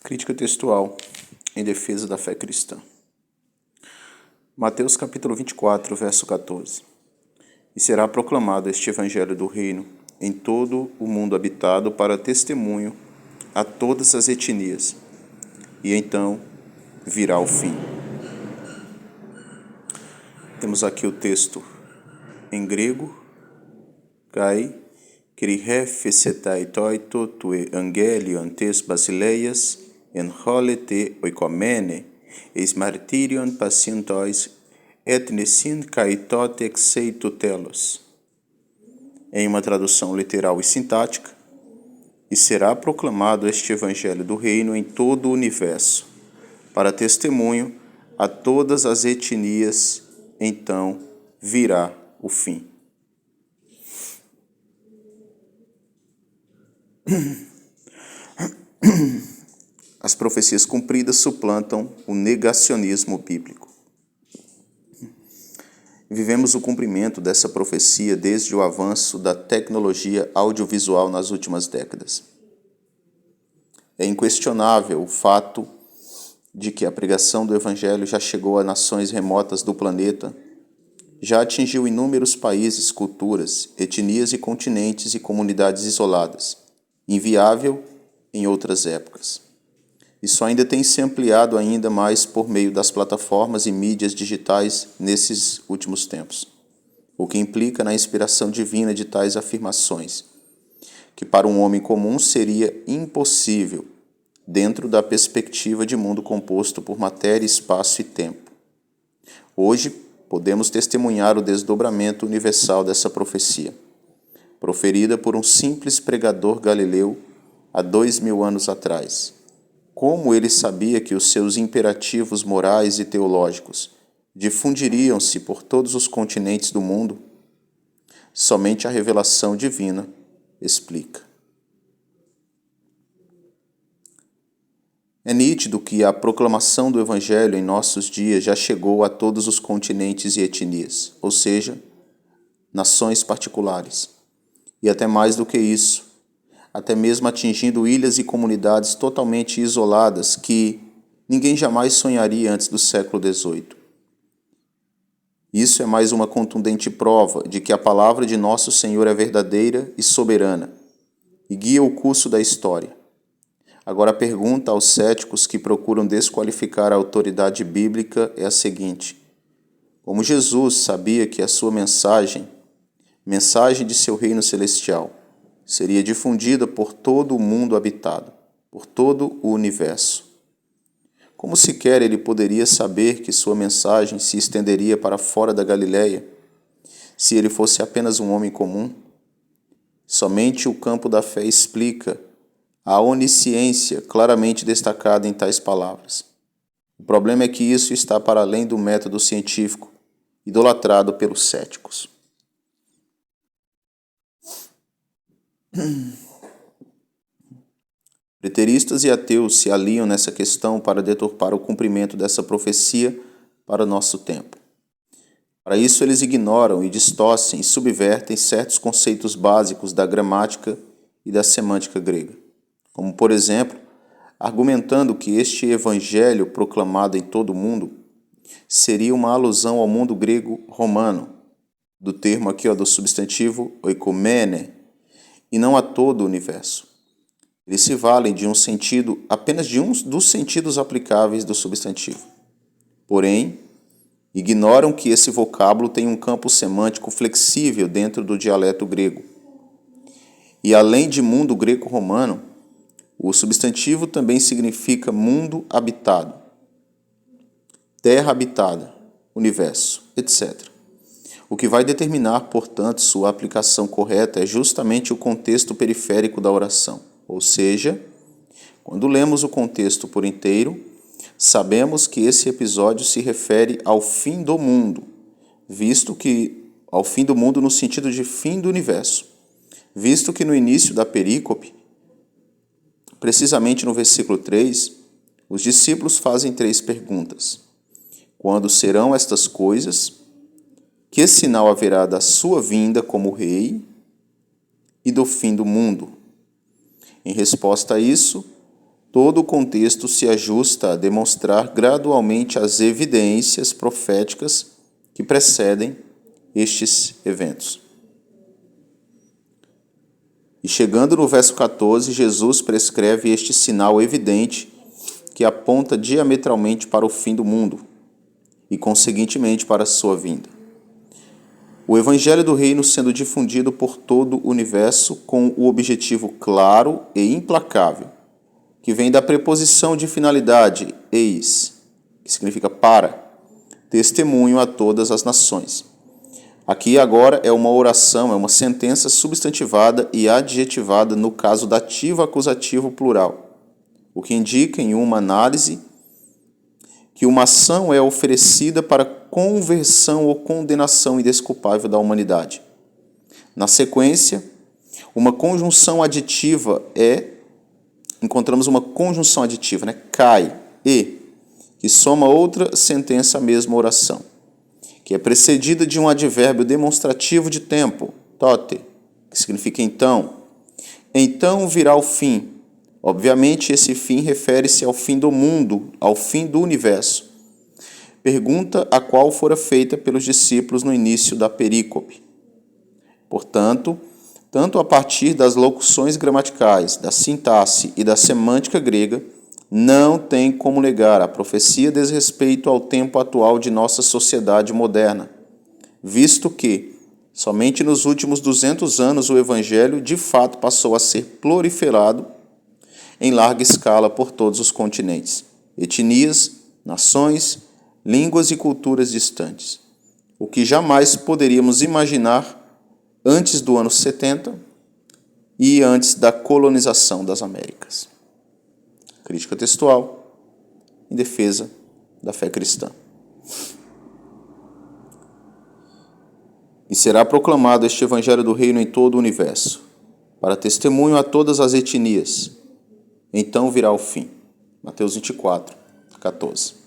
Crítica textual em defesa da fé cristã. Mateus capítulo 24, verso 14. E será proclamado este evangelho do reino em todo o mundo habitado para testemunho a todas as etnias, e então virá o fim. Temos aqui o texto em grego. Kai krihefisetai toito tue angelion tes basileias en holete oikomene eis martyrion pacientois et nesin kai totex seito telos. Em uma tradução literal e sintática, e será proclamado este evangelho do reino em todo o universo, para testemunho a todas as etnias, então virá o fim. As profecias cumpridas suplantam o negacionismo bíblico. Vivemos o cumprimento dessa profecia desde o avanço da tecnologia audiovisual nas últimas décadas. É inquestionável o fato de que a pregação do Evangelho já chegou a nações remotas do planeta, já atingiu inúmeros países, culturas, etnias e continentes e comunidades isoladas, inviável em outras épocas. Isso ainda tem se ampliado ainda mais por meio das plataformas e mídias digitais nesses últimos tempos, o que implica na inspiração divina de tais afirmações, que para um homem comum seria impossível dentro da perspectiva de mundo composto por matéria, espaço e tempo. Hoje, podemos testemunhar o desdobramento universal dessa profecia, proferida por um simples pregador galileu há 2000 anos atrás. Como ele sabia que os seus imperativos morais e teológicos difundiriam-se por todos os continentes do mundo? Somente a revelação divina explica. É nítido que a proclamação do Evangelho em nossos dias já chegou a todos os continentes e etnias, ou seja, nações particulares. E até mais do que isso, até mesmo atingindo ilhas e comunidades totalmente isoladas que ninguém jamais sonharia antes do século XVIII. Isso é mais uma contundente prova de que a palavra de nosso Senhor é verdadeira e soberana e guia o curso da história. Agora a pergunta aos céticos que procuram desqualificar a autoridade bíblica é a seguinte: como Jesus sabia que a sua mensagem de seu reino celestial, seria difundida por todo o mundo habitado, por todo o universo? Como sequer ele poderia saber que sua mensagem se estenderia para fora da Galileia, se ele fosse apenas um homem comum? Somente o campo da fé explica a onisciência claramente destacada em tais palavras. O problema é que isso está para além do método científico, idolatrado pelos céticos. Preteristas e ateus se aliam nessa questão para deturpar o cumprimento dessa profecia para o nosso tempo. Para isso, eles ignoram e distorcem e subvertem certos conceitos básicos da gramática e da semântica grega, como, por exemplo, argumentando que este evangelho proclamado em todo o mundo seria uma alusão ao mundo grego-romano, do termo aqui do substantivo oikomene, e não a todo o universo. Eles se valem de um sentido, apenas de um dos sentidos aplicáveis do substantivo. Porém, ignoram que esse vocábulo tem um campo semântico flexível dentro do dialeto grego. E além de mundo greco-romano, o substantivo também significa mundo habitado, terra habitada, universo, etc. O que vai determinar, portanto, sua aplicação correta é justamente o contexto periférico da oração. Ou seja, quando lemos o contexto por inteiro, sabemos que esse episódio se refere ao fim do mundo, visto que ao fim do mundo no sentido de fim do universo, visto que no início da perícope, precisamente no versículo 3, os discípulos fazem 3 perguntas. Quando serão estas coisas? Que sinal haverá da sua vinda como rei e do fim do mundo? Em resposta a isso, todo o contexto se ajusta a demonstrar gradualmente as evidências proféticas que precedem estes eventos. E chegando no verso 14, Jesus prescreve este sinal evidente que aponta diametralmente para o fim do mundo e, conseguintemente, para a sua vinda. O Evangelho do Reino sendo difundido por todo o universo com o objetivo claro e implacável, que vem da preposição de finalidade, eis, que significa para, testemunho a todas as nações. Aqui e agora é uma oração, é uma sentença substantivada e adjetivada no caso dativo acusativo plural, o que indica em uma análise que uma ação é oferecida para conversão ou condenação indesculpável da humanidade. Na sequência, uma conjunção aditiva encontramos uma conjunção aditiva, cai, e, que soma outra sentença à mesma oração, que é precedida de um advérbio demonstrativo de tempo, tote, que significa então. Então virá o fim. Obviamente, esse fim refere-se ao fim do mundo, ao fim do universo. Pergunta a qual fora feita pelos discípulos no início da perícope. Portanto, tanto a partir das locuções gramaticais, da sintaxe e da semântica grega, não tem como negar a profecia diz respeito ao tempo atual de nossa sociedade moderna, visto que, somente nos últimos 200 anos, o Evangelho de fato passou a ser proliferado em larga escala por todos os continentes, etnias, nações, línguas e culturas distantes, o que jamais poderíamos imaginar antes do ano 70 e antes da colonização das Américas. Crítica textual em defesa da fé cristã. E será proclamado este Evangelho do Reino em todo o universo, para testemunho a todas as etnias. Então virá o fim. Mateus 24, 14.